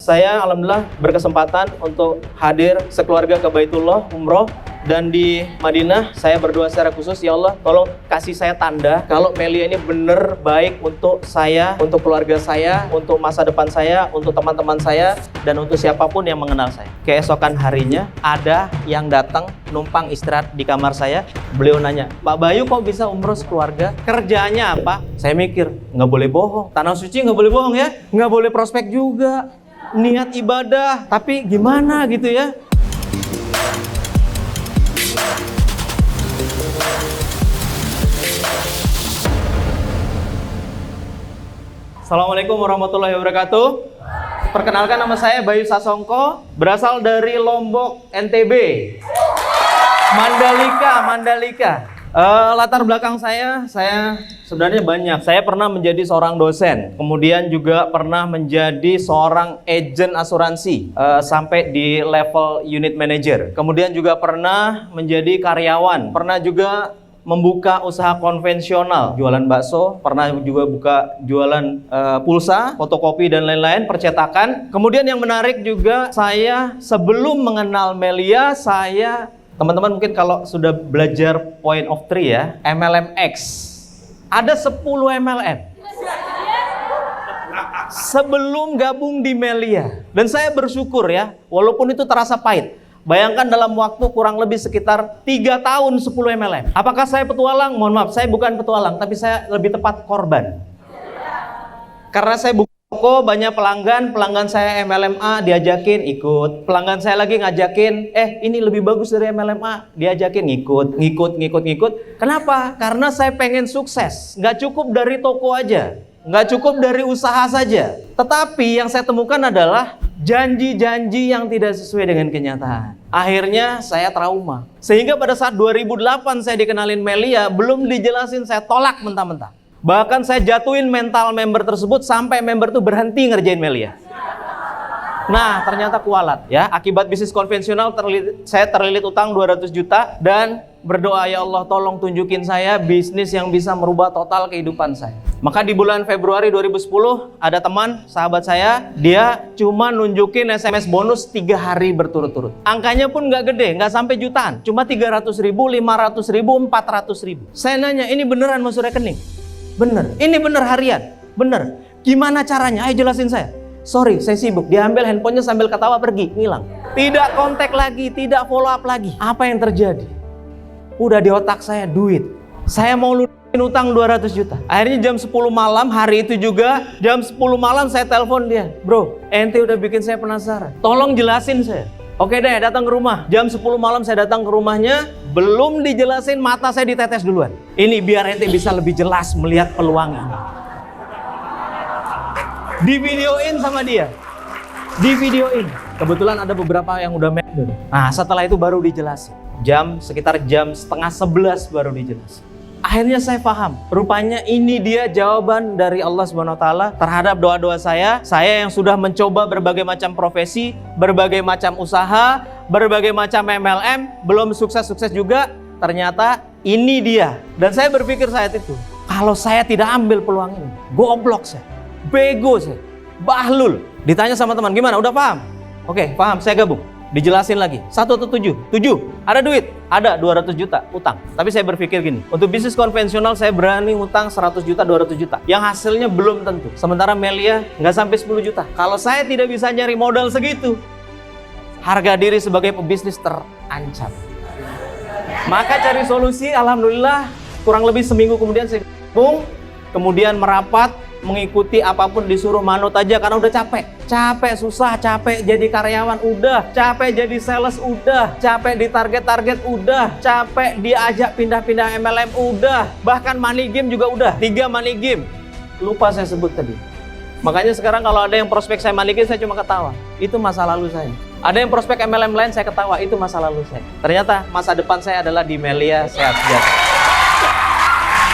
Saya alhamdulillah berkesempatan untuk hadir sekeluarga ke Baitullah umroh. Dan di Madinah saya berdoa secara khusus, ya Allah tolong kasih saya tanda kalau Melia ini benar baik untuk saya, untuk keluarga saya, untuk masa depan saya, untuk teman-teman saya, dan untuk siapapun yang mengenal saya. Keesokan harinya ada yang datang numpang istirahat di kamar saya. Beliau nanya, Pak Bayu kok bisa umroh sekeluarga? Kerjanya apa? Saya mikir, nggak boleh bohong. Tanah suci nggak boleh bohong ya, nggak boleh prospek juga. Niat ibadah, tapi gimana gitu ya? Assalamualaikum warahmatullahi wabarakatuh. Perkenalkan, nama saya Bayu Sasongko, berasal dari Lombok, NTB. Mandalika. Latar belakang saya sebenarnya banyak. Saya pernah menjadi seorang dosen, kemudian juga pernah menjadi seorang agen asuransi sampai di level unit manager. Kemudian juga pernah menjadi karyawan, pernah juga membuka usaha konvensional, jualan bakso, pernah juga buka jualan pulsa, fotokopi dan lain-lain, percetakan. Kemudian yang menarik juga, saya sebelum mengenal Melia, teman-teman mungkin kalau sudah belajar point of three ya, MLMX, ada 10 MLM sebelum gabung di Melia. Dan saya bersyukur ya, walaupun itu terasa pahit. Bayangkan dalam waktu kurang lebih sekitar 3 tahun 10 MLM. Apakah saya petualang? Mohon maaf, saya bukan petualang, tapi saya lebih tepat korban. Karena saya buka toko, banyak pelanggan saya MLMA diajakin ikut. Pelanggan saya lagi ngajakin, ini lebih bagus dari MLMA, diajakin ngikut. Kenapa? Karena saya pengen sukses. Nggak cukup dari toko aja, nggak cukup dari usaha saja. Tetapi yang saya temukan adalah janji-janji yang tidak sesuai dengan kenyataan. Akhirnya saya trauma. Sehingga pada saat 2008 saya dikenalin Melia, belum dijelasin saya tolak mentah-mentah. Bahkan saya jatuhin mental member tersebut sampai member tuh berhenti ngerjain Melia. Nah, ternyata kualat ya. Akibat bisnis konvensional saya terlilit utang 200 juta dan berdoa, ya Allah tolong tunjukin saya bisnis yang bisa merubah total kehidupan saya. Maka di bulan Februari 2010 ada teman, sahabat saya, dia cuma nunjukin SMS bonus 3 hari berturut-turut. Angkanya pun nggak gede, nggak sampai jutaan, cuma 300 ribu, 500 ribu, 400 ribu. Saya nanya, ini beneran masuk rekening? Bener. Ini bener harian? Bener. Gimana caranya? Ayo jelasin saya. Sorry, saya sibuk. Diambil handphonenya sambil ketawa pergi, ngilang. Tidak kontak lagi, tidak follow up lagi. Apa yang terjadi? Udah di otak saya duit. Saya mau lunasin utang 200 juta. Akhirnya jam 10 malam, hari itu juga, jam 10 malam saya telepon dia. Bro, ente udah bikin saya penasaran. Tolong jelasin saya. Oke deh, datang ke rumah. Jam 10 malam saya datang ke rumahnya. Belum dijelasin, mata saya ditetes duluan. Ini biar ente bisa lebih jelas melihat peluang ini. Divideoin sama dia. Divideoin. Kebetulan ada beberapa yang udah medon. Nah, setelah itu baru dijelasin. Sekitar jam setengah 11 baru dijelasin. Akhirnya saya paham. Rupanya ini dia jawaban dari Allah SWT terhadap doa-doa saya. Saya yang sudah mencoba berbagai macam profesi, berbagai macam usaha, berbagai macam MLM, belum sukses-sukses juga. Ternyata ini dia. Dan saya berpikir saat itu, kalau saya tidak ambil peluang ini, goblok saya. Bego saya, bahlul. Ditanya sama teman, gimana? Udah paham? Oke, paham, saya gabung. Dijelasin lagi, 1 atau 7? 7. Ada duit? Ada 200 juta utang. Tapi saya berpikir gini, untuk bisnis konvensional saya berani utang 100 juta, 200 juta. Yang hasilnya belum tentu. Sementara Melia nggak sampai 10 juta. Kalau saya tidak bisa nyari modal segitu, harga diri sebagai pebisnis terancam. Maka cari solusi, alhamdulillah kurang lebih seminggu kemudian saya gabung, kemudian merapat, mengikuti apapun disuruh manut aja karena udah capek susah, capek jadi karyawan udah, capek jadi sales udah, capek di target udah, capek diajak pindah-pindah MLM udah, bahkan money game juga udah, 3 money game lupa saya sebut tadi. Makanya sekarang kalau ada yang prospek saya money game, saya cuma ketawa, itu masa lalu saya. Ada yang prospek MLM lain, saya ketawa, itu masa lalu saya. Ternyata masa depan saya adalah di Melia Sehat Sejahtera.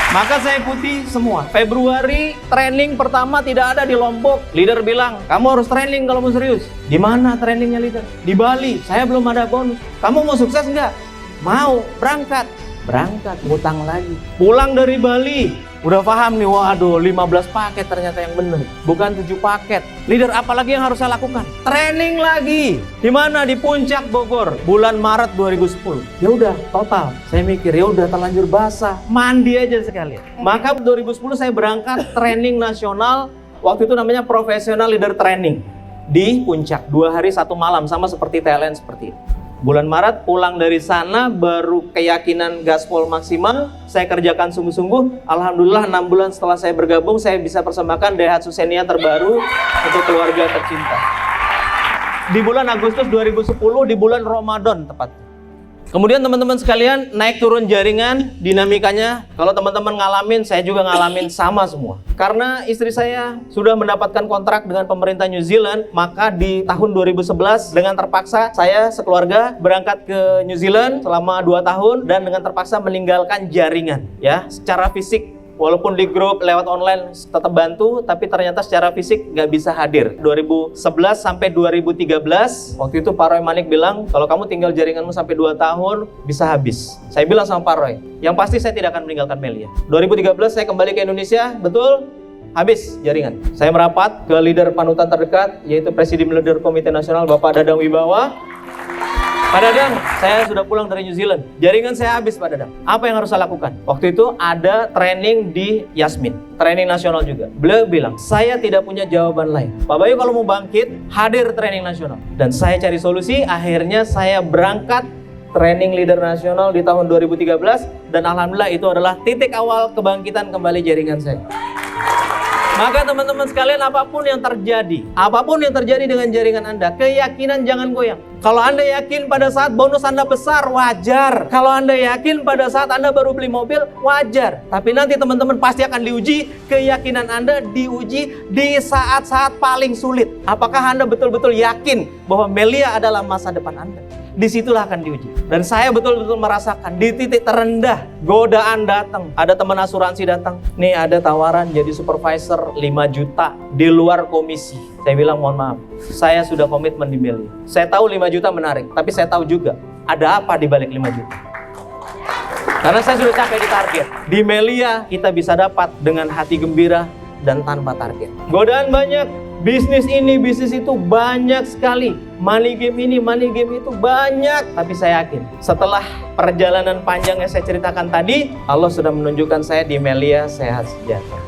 Maka saya ikuti semua. Februari training pertama tidak ada di Lombok. Leader bilang, kamu harus training kalau mau serius. Di mana trainingnya leader? Di Bali. Saya belum ada bonus. Kamu mau sukses nggak? Mau, berangkat. berangkat, ngutang lagi. Pulang dari Bali, udah paham nih, waduh 15 paket ternyata yang bener, bukan 7 paket. Leader, apalagi yang harus saya lakukan? Training lagi. Di mana? Di Puncak Bogor, bulan Maret 2010. Ya udah, total. Saya mikir, ya udah terlanjur basah, mandi aja sekalian. Maka 2010 saya berangkat training nasional, waktu itu namanya Professional Leader Training di Puncak, 2 hari 1 malam, sama seperti TLN seperti ini. Bulan Maret pulang dari sana, baru keyakinan gaspol maksimal, saya kerjakan sungguh-sungguh. Alhamdulillah 6 bulan setelah saya bergabung, saya bisa persembahkan Daihatsu Xenia terbaru untuk keluarga tercinta. Di bulan Agustus 2010, di bulan Ramadan tepat. Kemudian teman-teman sekalian, naik turun jaringan, dinamikanya, kalau teman-teman ngalamin, saya juga ngalamin sama semua. Karena istri saya sudah mendapatkan kontrak dengan pemerintah New Zealand, maka di tahun 2011 dengan terpaksa saya sekeluarga berangkat ke New Zealand selama 2 tahun dan dengan terpaksa meninggalkan jaringan, ya, secara fisik. Walaupun di grup lewat online tetap bantu, tapi ternyata secara fisik nggak bisa hadir. 2011 sampai 2013, waktu itu Pak Roy Manik bilang, kalau kamu tinggal jaringanmu sampai 2 tahun, bisa habis. Saya bilang sama Pak Roy, yang pasti saya tidak akan meninggalkan Melia. 2013 saya kembali ke Indonesia, betul? Habis jaringan. Saya merapat ke leader panutan terdekat, yaitu Presidium Leader Komite Nasional Bapak Dadang Wibawa. Pak Dadang, saya sudah pulang dari New Zealand. Jaringan saya habis, Pak Dadang. Apa yang harus saya lakukan? Waktu itu ada training di Yasmin, training nasional juga. Beliau bilang, saya tidak punya jawaban lain. Pak Bayu kalau mau bangkit, hadir training nasional. Dan saya cari solusi, akhirnya saya berangkat training leader nasional di tahun 2013. Dan alhamdulillah itu adalah titik awal kebangkitan kembali jaringan saya. Maka teman-teman sekalian, apapun yang terjadi dengan jaringan Anda, keyakinan jangan goyang. Kalau Anda yakin pada saat bonus Anda besar, wajar. Kalau Anda yakin pada saat Anda baru beli mobil, wajar. Tapi nanti teman-teman pasti akan diuji, keyakinan Anda diuji di saat-saat paling sulit. Apakah Anda betul-betul yakin bahwa Melia adalah masa depan Anda? Disitulah akan diuji. Dan saya betul-betul merasakan di titik terendah, godaan datang. Ada teman asuransi datang, nih ada tawaran jadi supervisor 5 juta di luar komisi. Saya bilang mohon maaf, saya sudah komitmen di Melia. Saya tahu 5 juta menarik, tapi saya tahu juga ada apa di balik 5 juta. Karena saya sudah capek di target. Di Melia kita bisa dapat dengan hati gembira dan tanpa target. Godaan banyak. Bisnis ini, bisnis itu banyak sekali. Money game ini, money game itu banyak. Tapi saya yakin, setelah perjalanan panjang yang saya ceritakan tadi, Allah sudah menunjukkan saya di Melia sehat sejahtera.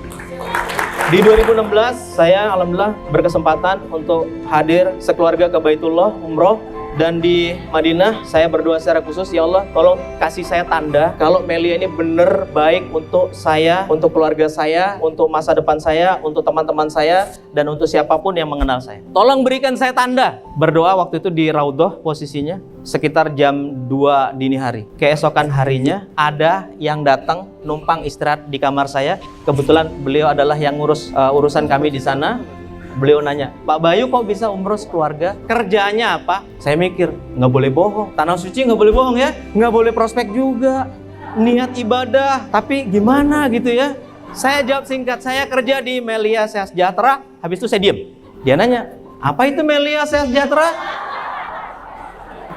Di 2016, saya alhamdulillah berkesempatan untuk hadir sekeluarga ke Baitullah, umroh. Dan di Madinah, saya berdoa secara khusus, ya Allah, tolong kasih saya tanda kalau Melia ini benar baik untuk saya, untuk keluarga saya, untuk masa depan saya, untuk teman-teman saya, dan untuk siapapun yang mengenal saya. Tolong berikan saya tanda. Berdoa waktu itu di Raudhah posisinya, sekitar jam 2 dini hari. Keesokan harinya, ada yang datang numpang istirahat di kamar saya. Kebetulan beliau adalah yang ngurus urusan kami di sana. Beliau nanya, Pak Bayu kok bisa umroh sekeluarga? Kerjaannya apa? Saya mikir, nggak boleh bohong. Tanah suci nggak boleh bohong ya. Nggak boleh prospek juga. Niat ibadah. Tapi gimana gitu ya? Saya jawab singkat, saya kerja di Melia Sehat Sejahtera. Habis itu saya diem. Dia nanya, apa itu Melia Sehat Sejahtera?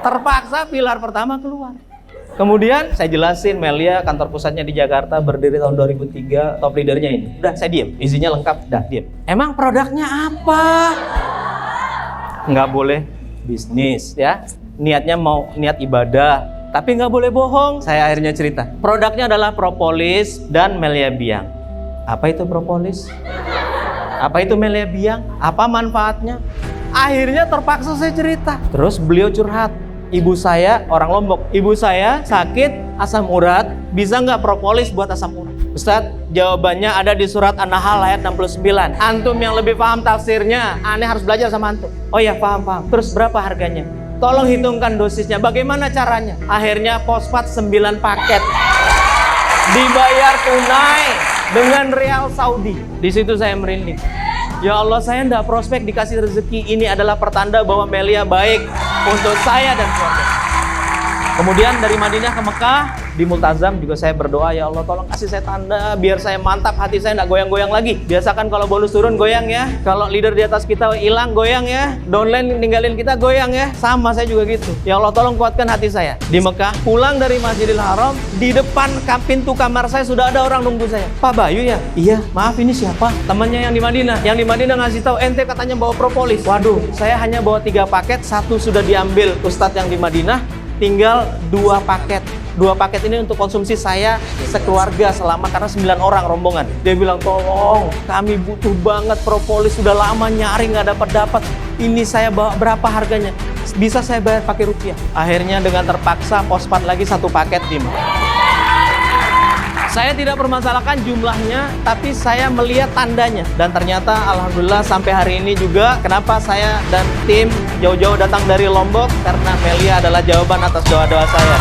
Terpaksa pilar pertama keluar. Kemudian saya jelasin, Melia kantor pusatnya di Jakarta, berdiri tahun 2003, top leadernya ini. Udah, saya diem. Isinya lengkap, udah diem. Emang produknya apa? Nggak boleh bisnis ya. Niatnya mau niat ibadah, tapi nggak boleh bohong. Saya akhirnya cerita. Produknya adalah propolis dan Melia Biang. Apa itu propolis? Apa itu Melia Biang? Apa manfaatnya? Akhirnya terpaksa saya cerita. Terus beliau curhat. Ibu saya orang Lombok, ibu saya sakit asam urat, bisa nggak propolis buat asam urat? Ustadz, jawabannya ada di surat An-Nahl ayat 69. Antum yang lebih paham tafsirnya, aneh harus belajar sama antum. Oh ya, paham. Terus berapa harganya? Tolong hitungkan dosisnya, bagaimana caranya? Akhirnya fosfat 9 paket. Dibayar tunai dengan rial Saudi. Di situ saya merinding. Ya Allah, saya enggak prospek dikasih rezeki. Ini adalah pertanda bahwa Melia baik untuk saya dan keluarga. Kemudian dari Madinah ke Mekah, Di multazam juga saya berdoa, ya Allah tolong kasih saya tanda biar saya mantap, hati saya nggak goyang-goyang lagi. Biasakan kalau bonus turun goyang ya, kalau leader di atas kita hilang goyang ya, downline ninggalin kita goyang ya. Sama saya juga gitu. Ya Allah tolong kuatkan hati saya. Di Mekah, pulang dari Masjidil Haram, di depan pintu kamar saya sudah ada orang nunggu saya. Pak Bayu ya? Iya. Maaf, ini siapa? Temannya yang di Madinah. Yang di Madinah ngasih tahu, ente katanya bawa propolis. Waduh, saya hanya bawa 3 paket, 1 sudah diambil Ustadz yang di Madinah, tinggal 2 paket. 2 paket ini untuk konsumsi saya sekeluarga selama, karena 9 orang rombongan. Dia bilang, tolong, kami butuh banget propolis, sudah lama nyari nggak dapat. Ini saya bawa, berapa harganya? Bisa saya bayar pakai rupiah. Akhirnya dengan terpaksa pospat lagi 1 paket, Dim. Saya tidak permasalahkan jumlahnya, tapi saya melihat tandanya. Dan ternyata alhamdulillah sampai hari ini juga, kenapa saya dan tim jauh-jauh datang dari Lombok, karena Melia adalah jawaban atas doa-doa saya.